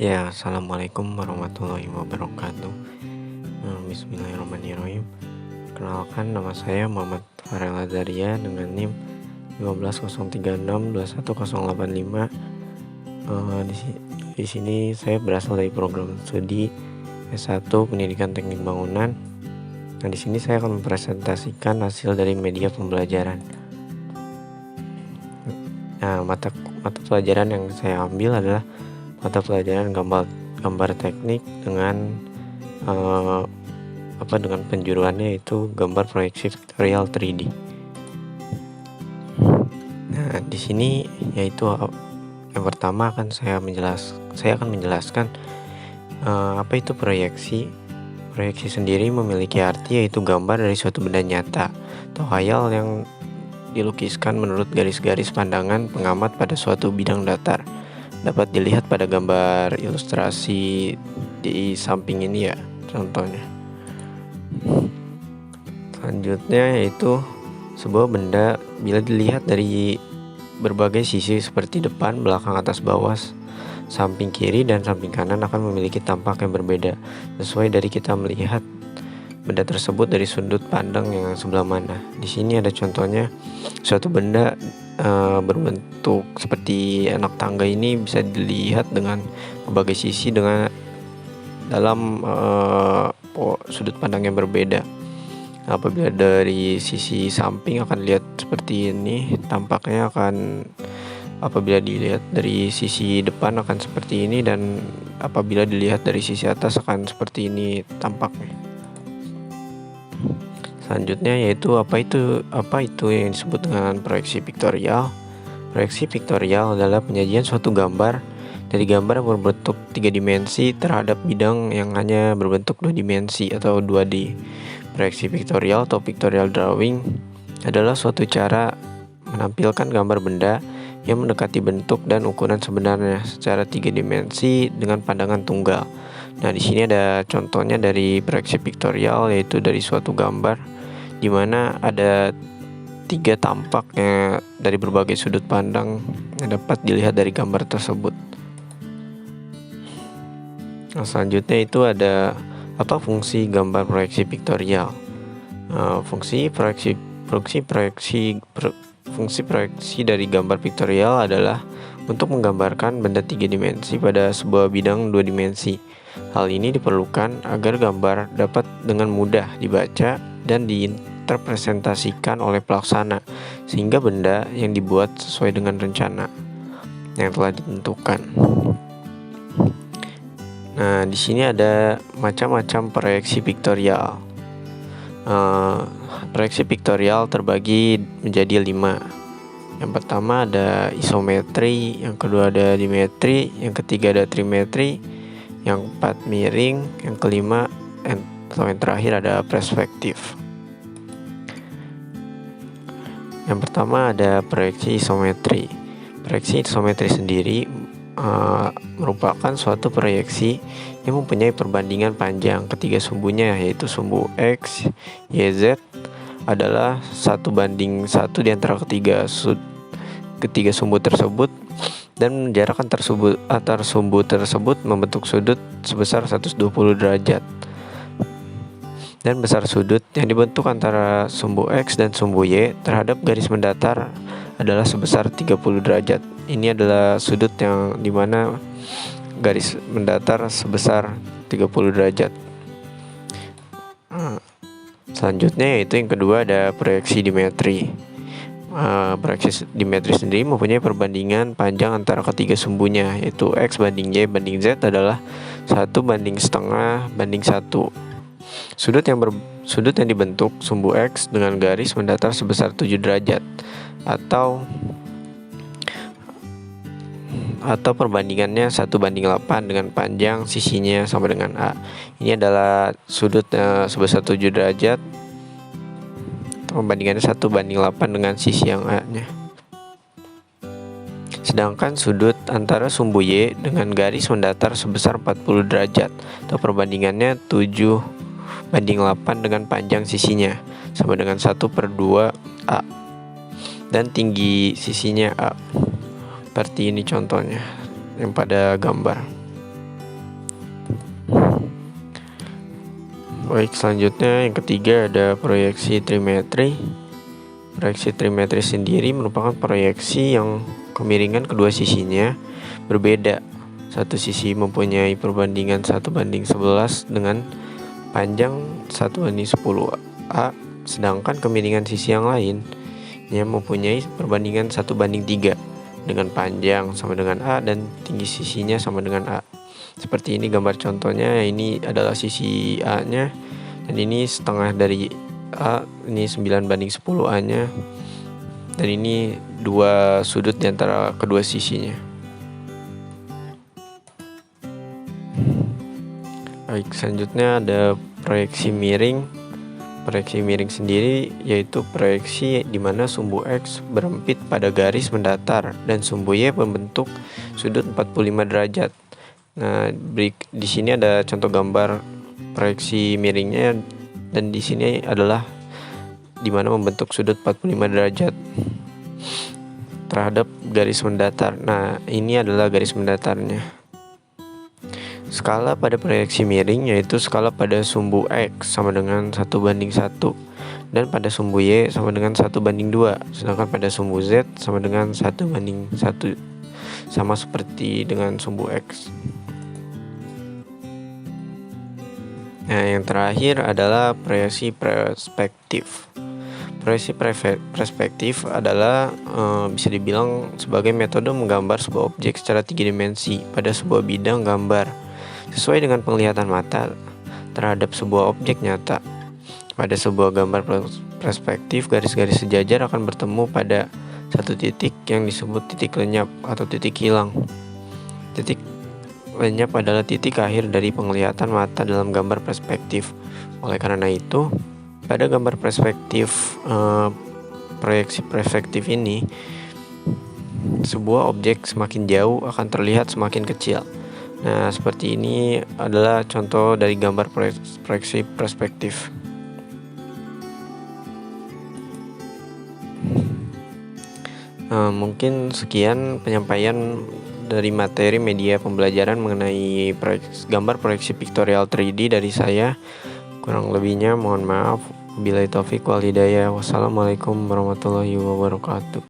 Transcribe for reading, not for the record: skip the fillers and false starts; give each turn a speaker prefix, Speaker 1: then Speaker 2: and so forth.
Speaker 1: Ya, assalamualaikum warahmatullahi wabarakatuh. Bismillahirrahmanirrahim. Kenalkan, nama saya Muhammad Farel Azaria dengan NIM 1503621085. Eh, di, si- di sini saya berasal dari program studi S1 Pendidikan Teknik Bangunan. Nah, di sini saya akan mempresentasikan hasil dari media pembelajaran. Nah, mata pelajaran yang saya ambil adalah mata pelajaran gambar teknik dengan dengan penjuruannya yaitu gambar proyeksi vektorial 3D. Nah, di sini yaitu yang pertama saya akan menjelaskan apa itu proyeksi. Proyeksi sendiri memiliki arti yaitu gambar dari suatu benda nyata atau khayal yang dilukiskan menurut garis-garis pandangan pengamat pada suatu bidang datar. Dapat dilihat pada gambar ilustrasi di samping ini ya, contohnya. Selanjutnya yaitu sebuah benda bila dilihat dari berbagai sisi seperti depan, belakang, atas, bawah, samping kiri dan samping kanan akan memiliki tampak yang berbeda sesuai dari kita melihat benda tersebut dari sudut pandang yang sebelah mana. Di sini ada contohnya, suatu benda berbentuk seperti anak tangga ini bisa dilihat dengan berbagai sisi dengan dalam sudut pandang yang berbeda. Apabila dari sisi samping akan lihat seperti ini, tampaknya apabila dilihat dari sisi depan akan seperti ini, dan apabila dilihat dari sisi atas akan seperti ini tampaknya. Selanjutnya yaitu apa itu yang disebut dengan proyeksi piktorial. Proyeksi piktorial adalah penyajian suatu gambar dari gambar yang berbentuk 3 dimensi terhadap bidang yang hanya berbentuk 2 dimensi atau 2D. Proyeksi piktorial atau pictorial drawing adalah suatu cara menampilkan gambar benda yang mendekati bentuk dan ukuran sebenarnya secara 3 dimensi dengan pandangan tunggal. Nah, di sini ada contohnya dari proyeksi piktorial, yaitu dari suatu gambar di mana ada 3 tampaknya dari berbagai sudut pandang yang dapat dilihat dari gambar tersebut. Nah, selanjutnya itu ada fungsi gambar proyeksi piktorial. Fungsi proyeksi dari gambar piktorial adalah untuk menggambarkan benda 3 dimensi pada sebuah bidang 2 dimensi. Hal ini diperlukan agar gambar dapat dengan mudah dibaca dan diinterpresentasikan oleh pelaksana, sehingga benda yang dibuat sesuai dengan rencana yang telah ditentukan. Nah, di sini ada macam-macam proyeksi piktorial. Proyeksi piktorial terbagi menjadi 5. Yang pertama ada isometri, yang kedua ada dimetri, yang ketiga ada trimetri, yang keempat miring, yang kelima atau yang terakhir ada perspektif. Yang pertama ada proyeksi isometri. Proyeksi isometri sendiri merupakan suatu proyeksi yang mempunyai perbandingan panjang ketiga sumbunya, yaitu sumbu X, Y, Z adalah 1:1 di antara ketiga sumbu tersebut, dan jarak antar sumbu tersebut membentuk sudut sebesar 120 derajat. Dan besar sudut yang dibentuk antara sumbu X dan sumbu Y terhadap garis mendatar adalah sebesar 30 derajat. Ini adalah sudut yang dimana garis mendatar sebesar 30 derajat. Selanjutnya yaitu yang kedua ada proyeksi dimetri. Proyeksi dimetri sendiri mempunyai perbandingan panjang antara ketiga sumbunya, yaitu X banding Y banding Z adalah 1:1 Sudut yang dibentuk sumbu X dengan garis mendatar sebesar 7 derajat atau perbandingannya 1:8 dengan panjang sisinya sama dengan A. Ini adalah sudut sebesar 7 derajat, perbandingannya 1:8 dengan sisi yang A-nya. Sedangkan sudut antara sumbu Y dengan garis mendatar sebesar 40 derajat atau perbandingannya 7:8 dengan panjang sisinya sama dengan 1/2 A dan tinggi sisinya A. Seperti ini contohnya yang pada gambar. Baik, selanjutnya yang ketiga ada proyeksi trimetri. Proyeksi trimetri sendiri merupakan proyeksi yang kemiringan kedua sisinya berbeda. Satu sisi mempunyai perbandingan 1:11 dengan panjang 1:10A, sedangkan kemiringan sisi yang lain mempunyai perbandingan 1:3 dengan panjang sama dengan A dan tinggi sisinya sama dengan A. Seperti ini gambar contohnya. Ini adalah sisi A nya dan ini setengah dari A, ini 9:10A nya, dan ini dua sudut di antara kedua sisinya. Baik, selanjutnya ada proyeksi miring. Proyeksi miring sendiri yaitu proyeksi di mana sumbu X berempit pada garis mendatar dan sumbu Y membentuk sudut 45 derajat. Nah, di sini ada contoh gambar proyeksi miringnya, dan di sini adalah di mana membentuk sudut 45 derajat terhadap garis mendatar. Nah, ini adalah garis mendatarnya. Skala pada proyeksi miring yaitu skala pada sumbu X sama dengan 1:1 dan pada sumbu Y sama dengan 1:2, sedangkan pada sumbu Z sama dengan 1:1, sama seperti dengan sumbu X. Nah, yang terakhir adalah proyeksi perspektif. Proyeksi perspektif adalah bisa dibilang sebagai metode menggambar sebuah objek secara 3 dimensi pada sebuah bidang gambar sesuai dengan penglihatan mata terhadap sebuah objek nyata. Pada sebuah gambar perspektif, garis-garis sejajar akan bertemu pada satu titik yang disebut titik lenyap atau titik hilang. Titik lenyap adalah titik akhir dari penglihatan mata dalam gambar perspektif. Oleh karena itu, pada gambar perspektif proyeksi perspektif ini, sebuah objek semakin jauh akan terlihat semakin kecil. Nah, seperti ini adalah contoh dari gambar proyeksi perspektif. Mungkin sekian penyampaian dari materi media pembelajaran mengenai gambar proyeksi pictorial 3D dari saya. Kurang lebihnya mohon maaf. Wabillahi taufiq wal hidayah. Wassalamualaikum warahmatullahi wabarakatuh.